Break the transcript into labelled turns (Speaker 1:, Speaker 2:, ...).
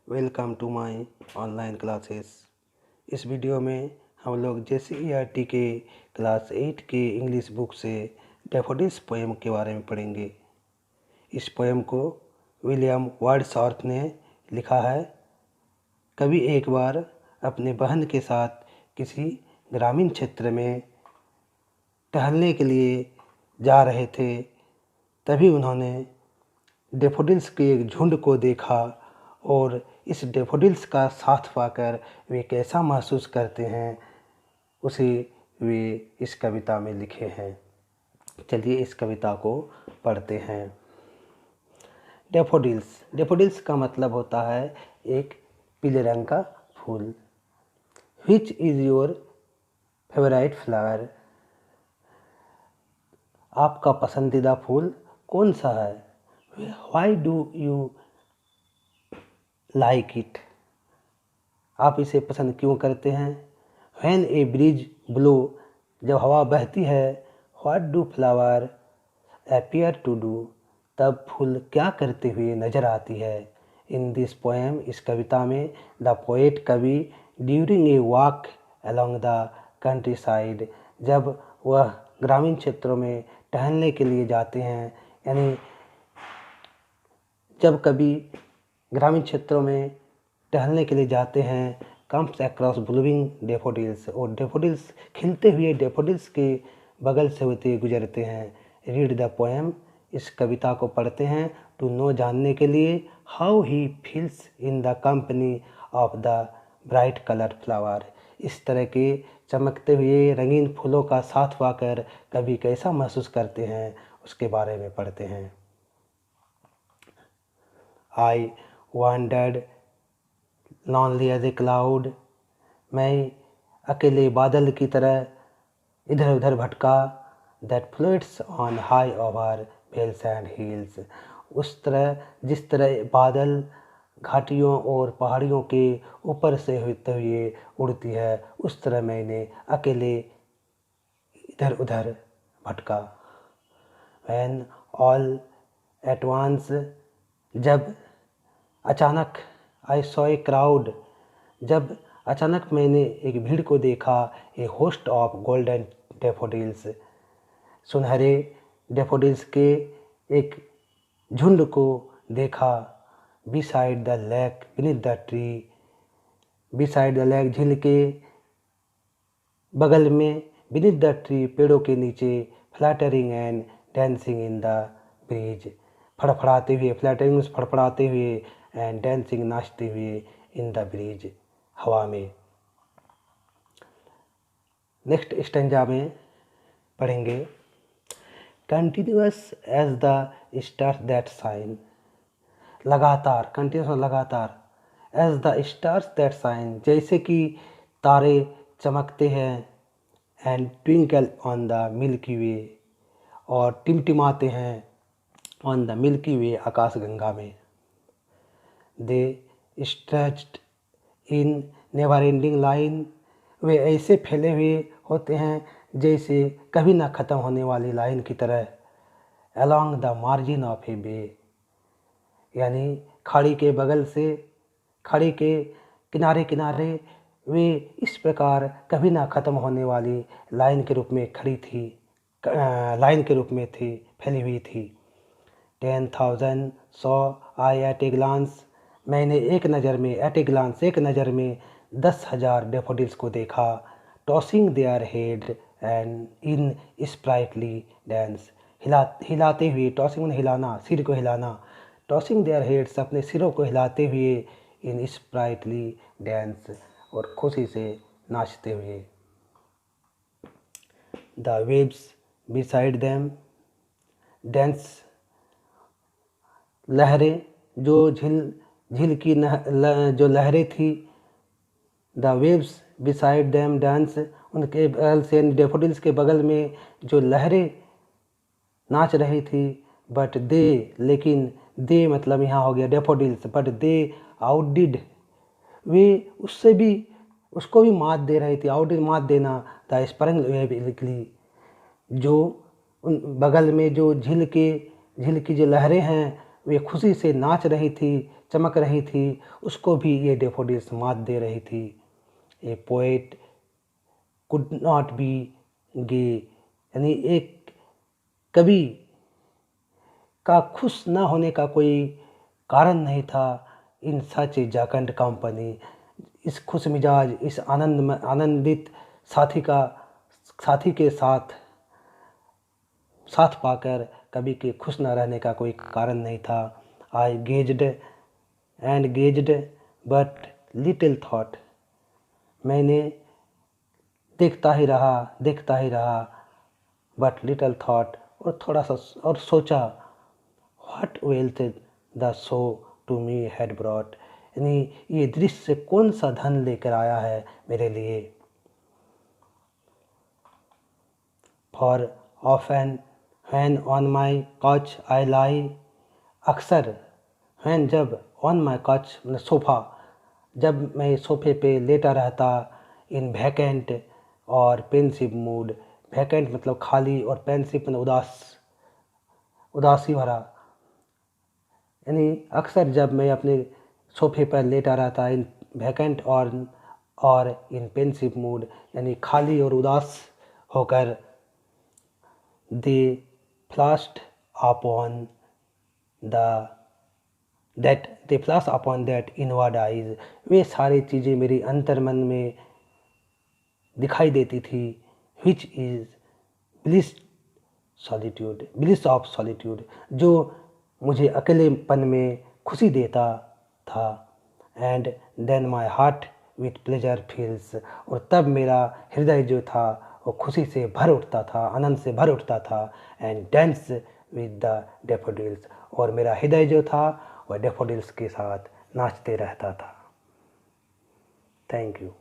Speaker 1: Welcome to my online classes. इस video में हम लोग JCERT के क्लास 8 के इंग्लिश बुक से डैफोडिल्स पोएम के बारे में पढ़ेंगे। इस पोएम को विलियम वर्ड्सवर्थ ने लिखा है। कभी एक बार अपने बहन के साथ किसी ग्रामीण क्षेत्र में टहलने के लिए जा रहे थे, तभी उन्होंने डैफोडिल्स के एक झुंड को देखा और इस डैफोडिल्स का साथ पाकर वे कैसा महसूस करते हैं उसे वे इस कविता में लिखे हैं। चलिए इस कविता को पढ़ते हैं। डैफोडिल्स का मतलब होता है एक पीले रंग का फूल। Which is your favourite flower? आपका पसंदीदा फूल कौन सा है? Why do you like it? आप इसे पसंद क्यों करते हैं? व्हेन ए ब्रीज ब्लो, जब हवा बहती है। What do flower appear to do, तब फूल क्या करते हुए नजर आती है। इन दिस पोएम, इस कविता में द पोएट कवि during a walk along the country side, जब वह ग्रामीण क्षेत्रों में टहलने के लिए जाते हैं, यानी जब कभी ग्रामीण क्षेत्रों में टहलने के लिए जाते हैं, कम्स अक्रॉस ब्लूइंग डैफोडिल्स, और डैफोडिल्स खिलते हुए डैफोडिल्स के बगल से होते गुजरते हैं। रीड द पोएम, इस कविता को पढ़ते हैं टू नो, जानने के लिए। How he feels in the company of the bright colour flower, इस तरह के चमकते हुए रंगीन फूलों का साथ पाकर कभी कैसा महसूस करते हैं उसके बारे में पढ़ते हैं। I wandered lonely as a cloud, मैं अकेले बादल की तरह इधर उधर भटका। That floats on high over vales and hills, उस तरह जिस तरह बादल घाटियों और पहाड़ियों के ऊपर से होते हुए उड़ती है, उस तरह मैंने अकेले इधर उधर भटका। When all at once, जब अचानक, आई सॉ ए क्राउड, जब अचानक मैंने एक भीड़ को देखा। ए होस्ट ऑफ गोल्डन डैफोडिल्स, सुनहरे डैफोडिल्स के एक झुंड को देखा। Beside the lake beneath the tree, beside the lake, झील के बगल में, बीनीथ द ट्री, पेड़ों के नीचे। Fluttering and dancing in the breeze, फड़फड़ाते हुए, फ्लैटरिंग फड़फड़ाते हुए, एंड डांसिंग, नाचते हुए, इन द ब्रीज, हवा में। नेक्स्ट स्टेंजा में पढ़ेंगे। Continuous as the stars that shine, लगातार, कंटिन्यूअस लगातार। As the stars that shine, जैसे कि तारे चमकते हैं। And twinkle on the Milky Way, और टिमटिमाते हैं ऑन द मिल्की वे, आकाशगंगा में। They stretched in never ending line, वे ऐसे फैले हुए होते हैं जैसे कभी ना ख़त्म होने वाली लाइन की तरह। अलॉन्ग द मार्जिन ऑफ ए बे, यानी खाड़ी के बगल से, खाड़ी के किनारे किनारे वे इस प्रकार कभी ना ख़त्म होने वाली लाइन के रूप में खड़ी थी, लाइन के रूप में थी, फैली हुई थी। 10,000 saw I at a glance, मैंने एक नज़र में, एट ए ग्लांस, एक नज़र में 10,000 डैफोडिल्स को देखा। Tossing their head and in sprightly dance, हिलाते हुए, टॉसिंग हिलाना, सिर को हिलाना। टॉसिंग देयर हेड्स, अपने सिरों को हिलाते हुए। इन स्प्राइटली डांस, और खुशी से नाचते हुए। The waves beside them dance, लहरें, जो झील की जो लहरें थी। The waves beside them dance, उनके बगल से, डैफोडिल्स के बगल में जो लहरें नाच रही थी। बट दे, लेकिन, दे मतलब यहाँ हो गया डैफोडिल्स। बट दे आउटडिड, वे उससे भी, उसको भी मात दे रही थी। आउटडिड, मात देना। द स्प्रिंग वेवली, जो उन बगल में जो झील की जो लहरें हैं, वे खुशी से नाच रही थी चमक रही थी, उसको भी ये डेफोडिल्स मात दे रही थी। A poet could not be gay, यानी एक कवि का खुश न होने का कोई कारण नहीं था इन सच ए जाकंड कंपनी। इस खुश मिजाज, इस आनंदित साथी के साथ पाकर कवि के खुश न रहने का कोई कारण नहीं था। I gazed and gazed but little thought, मैंने देखता ही रहा बट लिटिल थॉट, और थोड़ा सा और सोचा। What wealth the show to me had brought, यानी ये दृश्य कौन सा धन लेकर आया है मेरे लिए। For often when on my couch आई लाई, अक्सर व्हेन जब, ऑन माई couch मतलब सोफ़ा, जब मैं सोफे पे लेटा रहता, इन वैकेंट और पेंसिव मूड, वैकेंट मतलब खाली और पेंसिव मतलब उदासी भरा, यानी अक्सर जब मैं अपने सोफे पर लेटा रहता इन वैकेंट और इन पेंसिव मूड, यानी खाली और उदास होकर, they flash upon that inward eyes, वे सारी चीज़ें मेरी अंतर्मन में दिखाई देती थी। Which is bliss of solitude, जो मुझे अकेलेपन में खुशी देता था। And then my heart with pleasure feels, और तब मेरा हृदय जो था वो खुशी से भर उठता था, आनंद से भर उठता था। And dance with the daffodils, और मेरा हृदय जो था वह डेफोडिल्स के साथ नाचते रहता था। Thank you.